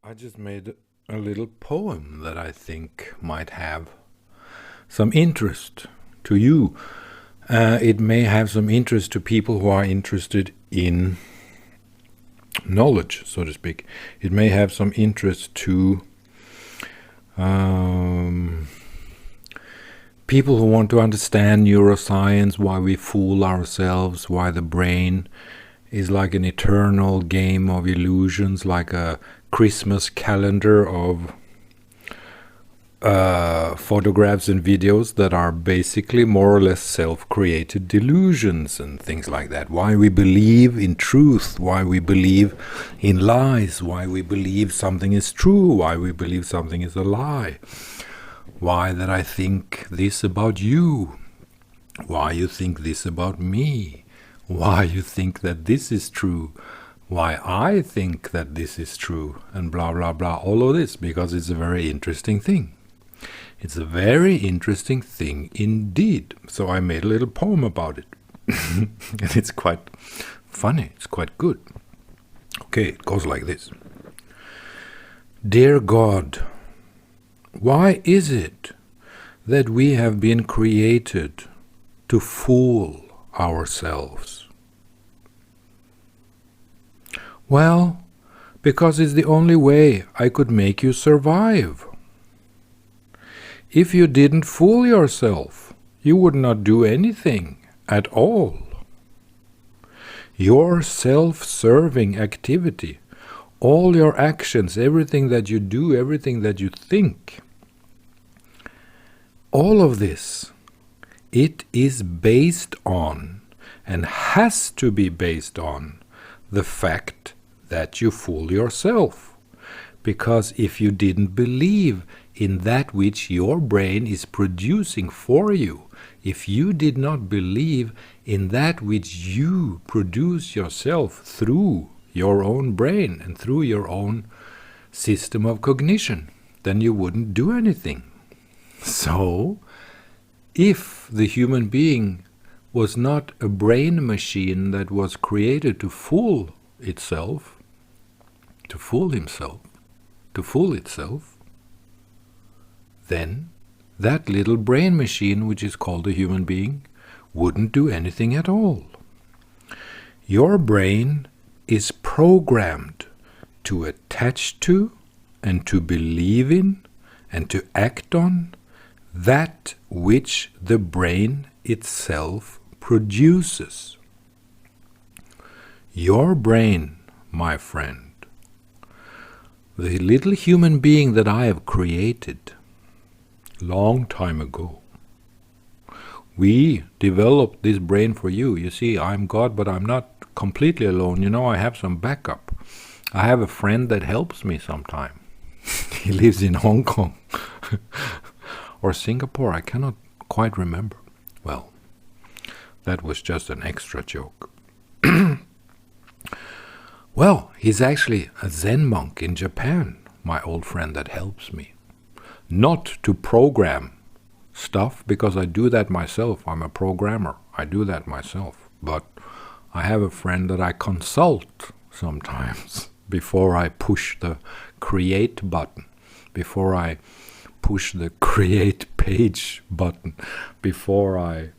I just made a little poem that I think might have some interest to you. It may have some interest to people who are interested in knowledge, so to speak. It may have some interest to people who want to understand neuroscience, why we fool ourselves, why the brain is like an eternal game of illusions, like a Christmas calendar of photographs and videos that are basically more or less self-created delusions and things like that. Why we believe in truth, why we believe in lies, why we believe something is true, why we believe something is a lie, why that I think this about you, why you think this about me, why you think that this is true, why I think that this is true, and blah blah blah, all of this, because it's a very interesting thing. It's a very interesting thing indeed. So I made a little poem about it. And it's quite funny, it's quite good. Okay, it goes like this. Dear God, why is it that we have been created to fool ourselves? Well, because it's the only way I could make you survive. If you didn't fool yourself, you would not do anything at all. Your self-serving activity, all your actions, everything that you do, everything that you think, all of this, it is based on, and has to be based on, the fact that you fool yourself. Because if you didn't believe in that which your brain is producing for you, if you did not believe in that which you produce yourself through your own brain and through your own system of cognition, then you wouldn't do anything. So, if the human being was not a brain machine that was created to fool itself, to fool himself, to fool itself, then that little brain machine, which is called a human being, wouldn't do anything at all. Your brain is programmed to attach to and to believe in and to act on that which the brain itself produces. Your brain, my friend, the little human being that I have created long time ago, we developed this brain for you. You see, I'm God, but I'm not completely alone. You know, I have some backup. I have a friend that helps me sometime. He lives in Hong Kong or Singapore, I cannot quite remember. Well, that was just an extra joke. Well, he's actually a Zen monk in Japan, my old friend that helps me. Not to program stuff, because I do that myself. I'm a programmer. I do that myself. But I have a friend that I consult sometimes before I push the create button, before I push the create page button, before I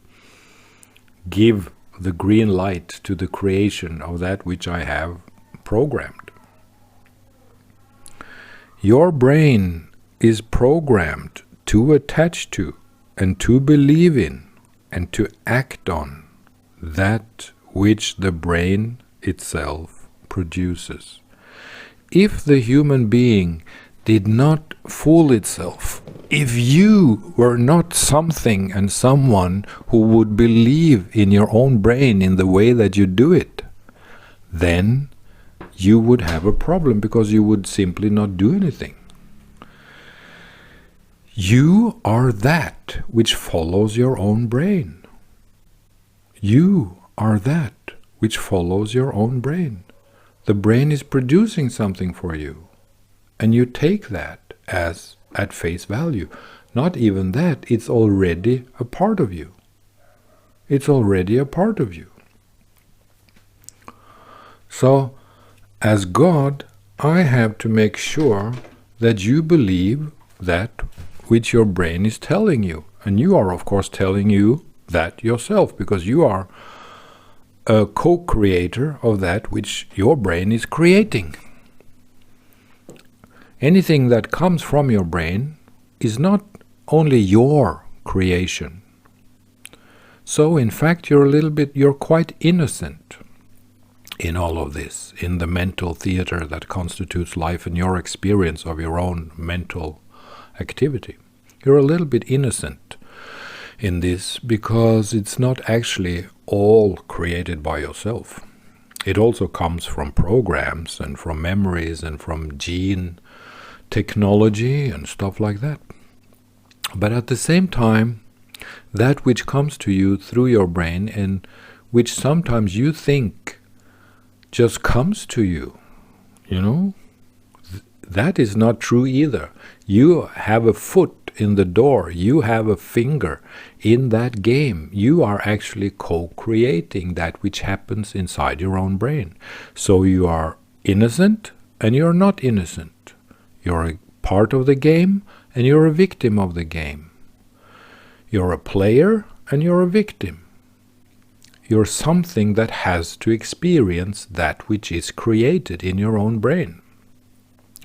give the green light to the creation of that which I have programmed. Your brain is programmed to attach to and to believe in and to act on that which the brain itself produces. If the human being did not fool itself, if you were not something and someone who would believe in your own brain in the way that you do it, then you would have a problem, because you would simply not do anything. You are that which follows your own brain. You are that which follows your own brain. The brain is producing something for you, and you take that as at face value. Not even that, it's already a part of you. It's already a part of you. So, as God, I have to make sure that you believe that which your brain is telling you. And you are, of course, telling you that yourself, because you are a co-creator of that which your brain is creating. Anything that comes from your brain is not only your creation. So, in fact, you're quite innocent in all of this, in the mental theater that constitutes life and your experience of your own mental activity. You're a little bit innocent in this because it's not actually all created by yourself. It also comes from programs and from memories and from gene technology and stuff like that. But at the same time, that which comes to you through your brain and which sometimes you think just comes to you, that is not true either. You have a foot in the door, you have a finger in that game. You are actually co-creating that which happens inside your own brain. So you are innocent and you're not innocent. You're a part of the game and you're a victim of the game. You're a player and you're a victim. You're something that has to experience that which is created in your own brain.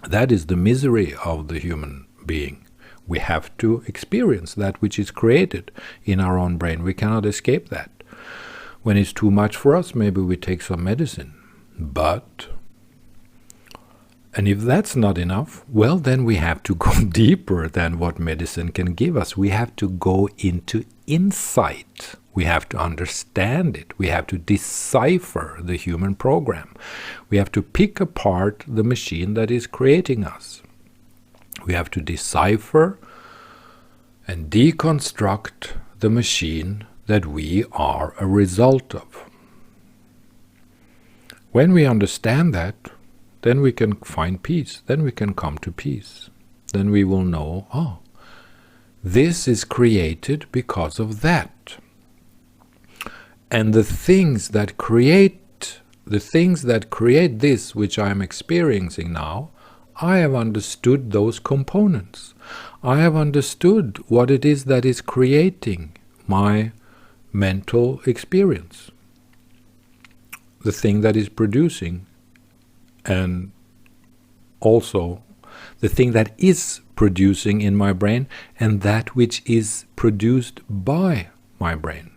That is the misery of the human being. We have to experience that which is created in our own brain. We cannot escape that. When it's too much for us, maybe we take some medicine. And if that's not enough, well, then we have to go deeper than what medicine can give us. We have to go into insight. We have to understand it. We have to decipher the human program. We have to pick apart the machine that is creating us. We have to decipher and deconstruct the machine that we are a result of. When we understand that, then we can find peace. Then we can come to peace. Then we will know, this is created because of that. And the things that create this which I am experiencing now, I have understood those components. I have understood what it is that is creating my mental experience. The thing that is producing, and also the thing that is producing in my brain, and that which is produced by my brain.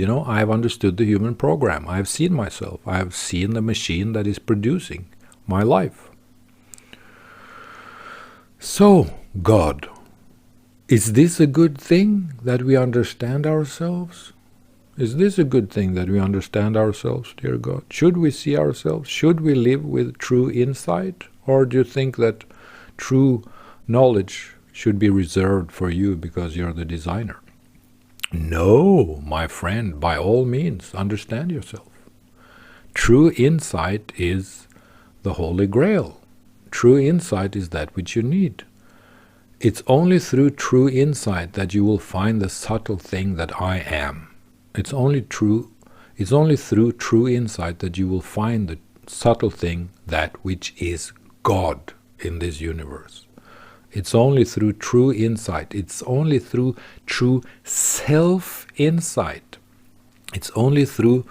I have understood the human program. I have seen myself. I have seen the machine that is producing my life. So, God, is this a good thing that we understand ourselves? Is this a good thing that we understand ourselves, dear God? Should we see ourselves? Should we live with true insight? Or do you think that true knowledge should be reserved for you because you're the designer? No, my friend, by all means, understand yourself. True insight is the Holy Grail. True insight is that which you need. It's only through true insight that you will find the subtle thing that I am. It's only through true insight that you will find the subtle thing, that which is God in this universe. It's only through true insight. It's only through true self-insight. It's only through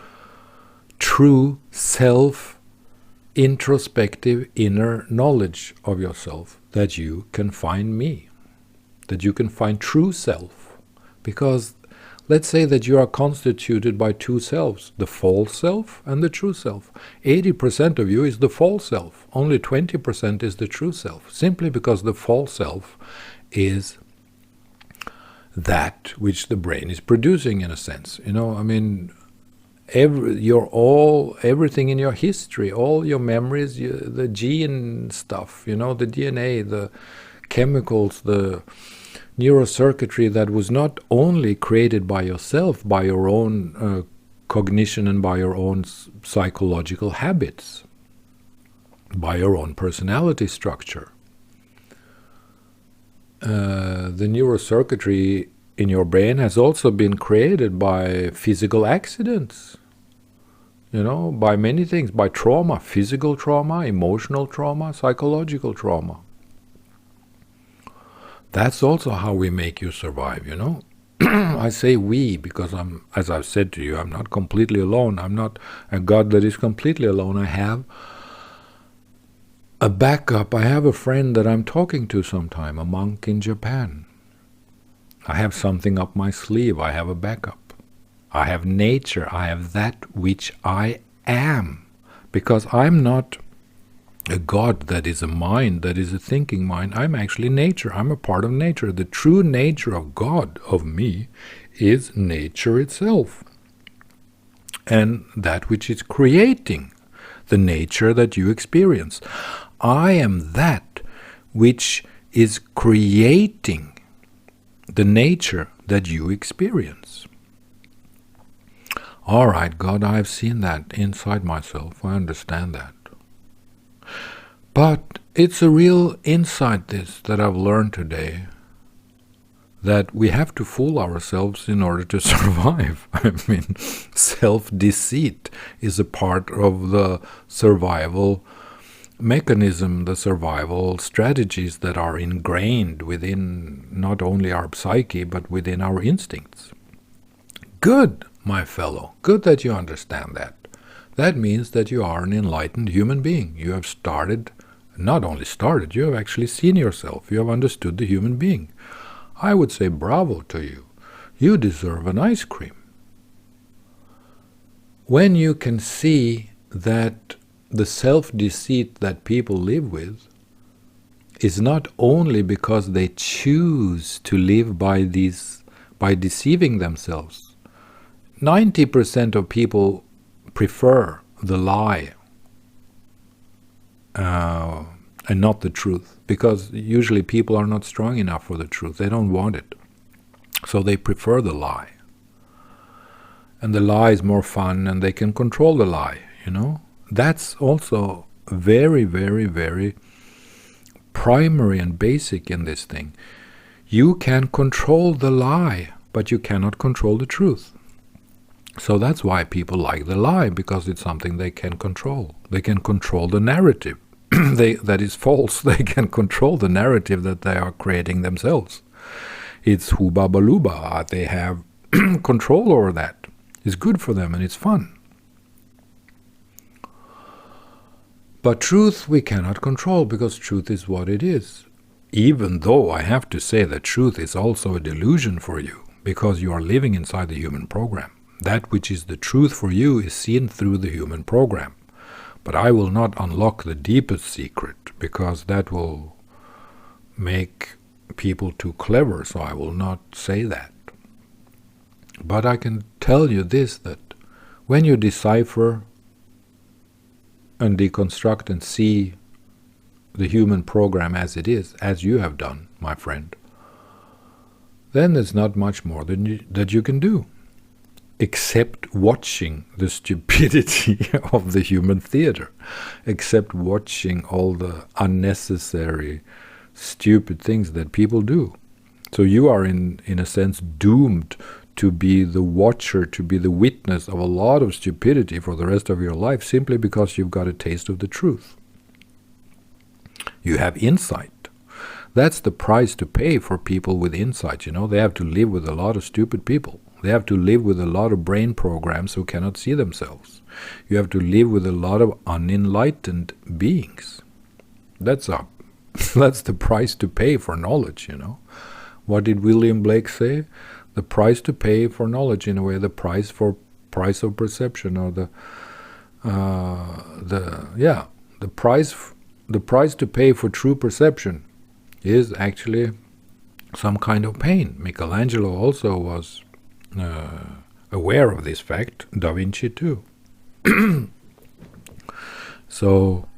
true self-introspective inner knowledge of yourself that you can find me, that you can find true self. Because let's say that you are constituted by two selves, the false self and the true self. 80% of you is the false self. Only 20% is the true self. Simply because the false self is that which the brain is producing, in a sense. Everything in your history, all your memories, the gene stuff, the DNA, the chemicals, the neurocircuitry that was not only created by yourself, by your own cognition and by your own psychological habits, by your own personality structure. The neurocircuitry in your brain has also been created by physical accidents, by many things, by trauma, physical trauma, emotional trauma, psychological trauma. That's also how we make you survive, I say we because as I've said to you, I'm not completely alone. I'm not a God that is completely alone. I have a backup. I have a friend that I'm talking to sometime, a monk in Japan. I have something up my sleeve. I have a backup. I have nature. I have that which I am. Because I'm not a God that is a mind, that is a thinking mind. I'm actually nature. I'm a part of nature. The true nature of God, of me, is nature itself. And that which is creating the nature that you experience. I am that which is creating the nature that you experience. All right, God, I've seen that inside myself. I understand that. But it's a real insight, this, that I've learned today, that we have to fool ourselves in order to survive. I mean, self-deceit is a part of the survival mechanism, the survival strategies that are ingrained within not only our psyche, but within our instincts. Good, my fellow, good that you understand that. That means that you are an enlightened human being. You have not only started, you have actually seen yourself. You have understood the human being. I would say bravo to you. You deserve an ice cream. When you can see that the self-deceit that people live with is not only because they choose to live by deceiving themselves. 90% of people prefer the lie and not the truth, because usually people are not strong enough for the truth. They don't want it. So they prefer the lie. And the lie is more fun, and they can control the lie, That's also very, very, very primary and basic in this thing. You can control the lie, but you cannot control the truth. So that's why people like the lie, because it's something they can control. They can control the narrative that is false. They can control the narrative that they are creating themselves. It's hooba-baluba. They have control over that. It's good for them and it's fun. But truth we cannot control, because truth is what it is. Even though I have to say that truth is also a delusion for you, because you are living inside the human program. That which is the truth for you is seen through the human program. But I will not unlock the deepest secret, because that will make people too clever, so I will not say that. But I can tell you this, that when you decipher and deconstruct and see the human program as it is, as you have done, my friend, then there's not much more that you can do, except watching the stupidity of the human theater, except watching all the unnecessary, stupid things that people do. So you are, in a sense, doomed to be the watcher, to be the witness of a lot of stupidity for the rest of your life, simply because you've got a taste of the truth. You have insight. That's the price to pay for people with insight. They have to live with a lot of stupid people. They have to live with a lot of brain programs who cannot see themselves. You have to live with a lot of unenlightened beings. That's the price to pay for knowledge, What did William Blake say? The price to pay for knowledge, in a way, the price of perception, or the price to pay for true perception is actually some kind of pain. Michelangelo also was aware of this fact, Da Vinci too. So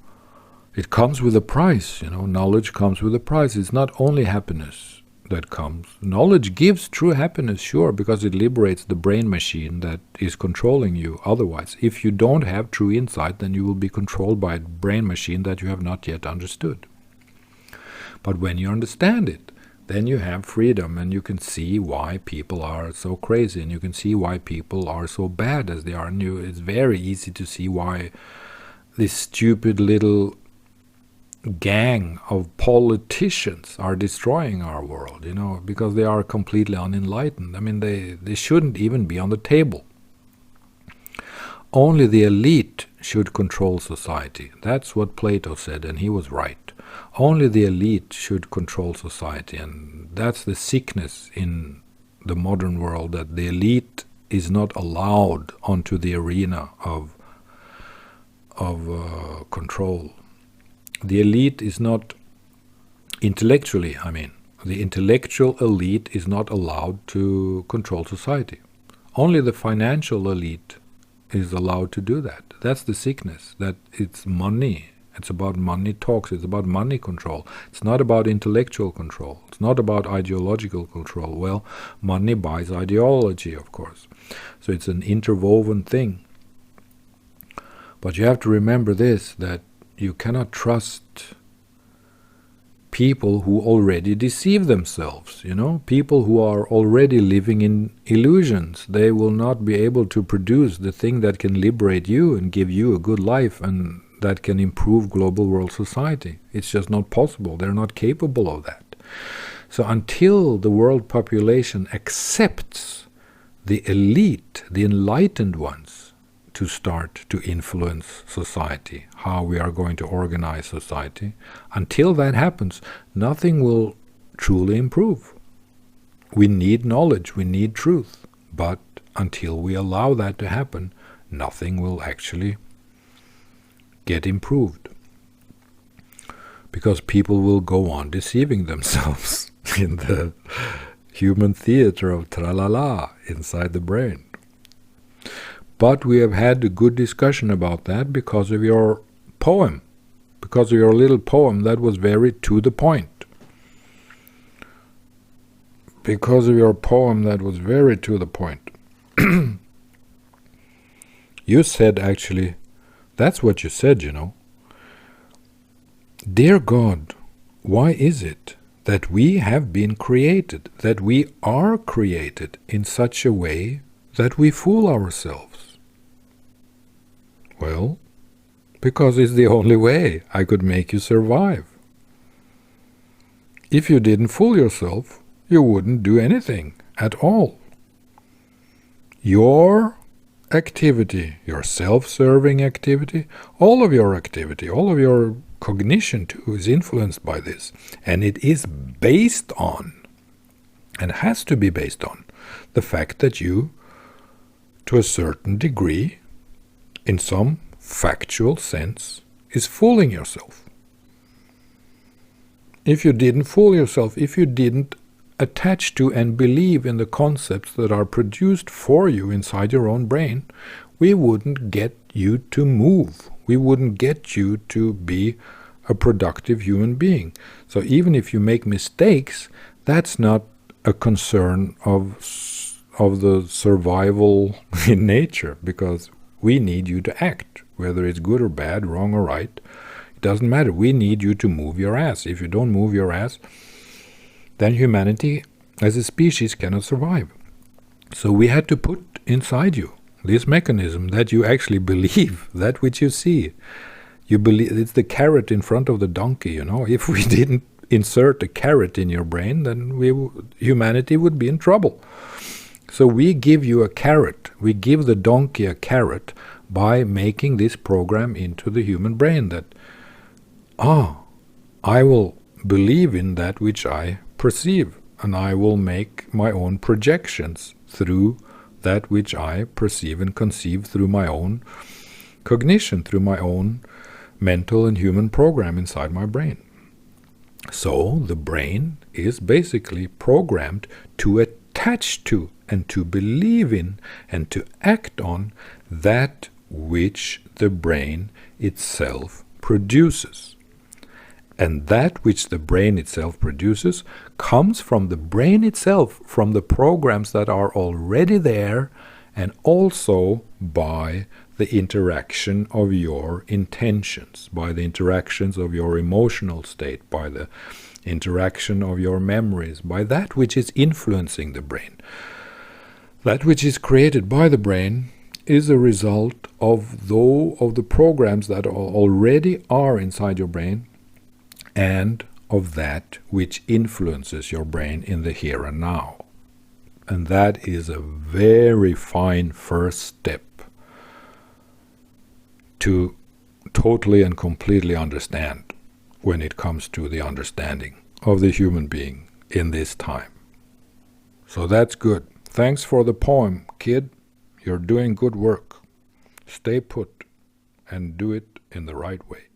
it comes with a price, knowledge comes with a price. It's not only happiness that comes. Knowledge gives true happiness, sure, because it liberates the brain machine that is controlling you. Otherwise, if you don't have true insight, then you will be controlled by a brain machine that you have not yet understood. But when you understand it, then you have freedom, and you can see why people are so crazy, and you can see why people are so bad as they are. And it's very easy to see why this stupid little gang of politicians are destroying our world, because they are completely unenlightened. I mean, they shouldn't even be on the table. Only the elite should control society. That's what Plato said, and he was right. Only the elite should control society, and that's the sickness in the modern world, that the elite is not allowed onto the arena of control. The elite is not intellectually, the intellectual elite is not allowed to control society. Only the financial elite is allowed to do that. That's the sickness, that it's money. It's about money talks. It's about money control. It's not about intellectual control. It's not about ideological control. Well, money buys ideology, of course. So it's an interwoven thing. But you have to remember this, that you cannot trust people who already deceive themselves, people who are already living in illusions. They will not be able to produce the thing that can liberate you and give you a good life and that can improve global world society. It's just not possible. They're not capable of that. So until the world population accepts the elite, the enlightened ones, to start to influence society, how we are going to organize society, until that happens, nothing will truly improve. We need knowledge, we need truth, but until we allow that to happen, nothing will actually get improved. Because people will go on deceiving themselves in the human theater of Tralala inside the brain. But we have had a good discussion about that because of your poem, because of your little poem that was very to the point. Because of your poem that was very to the point. You said, actually, that's what you said, Dear God, why is it that we have been created, that we are created in such a way that we fool ourselves? Well, because it's the only way I could make you survive. If you didn't fool yourself, you wouldn't do anything at all. Your activity, your self-serving activity, all of your activity, all of your cognition too is influenced by this. And it is based on, and has to be based on, the fact that you, to a certain degree, in some factual sense, is fooling yourself. If you didn't fool yourself, if you didn't attach to and believe in the concepts that are produced for you inside your own brain, we wouldn't get you to move. We wouldn't get you to be a productive human being. So even if you make mistakes, that's not a concern of the survival in nature, because we need you to act, whether it's good or bad, wrong or right. It doesn't matter. We need you to move your ass. If you don't move your ass, then humanity as a species cannot survive. So we had to put inside you this mechanism that you actually believe that which you see. You believe it's the carrot in front of the donkey, If we didn't insert a carrot in your brain, then humanity would be in trouble. So we give you a carrot, we give the donkey a carrot by making this program into the human brain that, I will believe in that which I perceive, and I will make my own projections through that which I perceive and conceive through my own cognition, through my own mental and human program inside my brain. So the brain is basically programmed to attach to and to believe in and to act on that which the brain itself produces. And that which the brain itself produces comes from the brain itself, from the programs that are already there and also by the interaction of your intentions, by the interactions of your emotional state, by the interaction of your memories, by that which is influencing the brain. That which is created by the brain is a result of the programs that already are inside your brain, and of that which influences your brain in the here and now. And that is a very fine first step to totally and completely understand when it comes to the understanding of the human being in this time. So that's good. Thanks for the poem, kid. You're doing good work. Stay put and do it in the right way.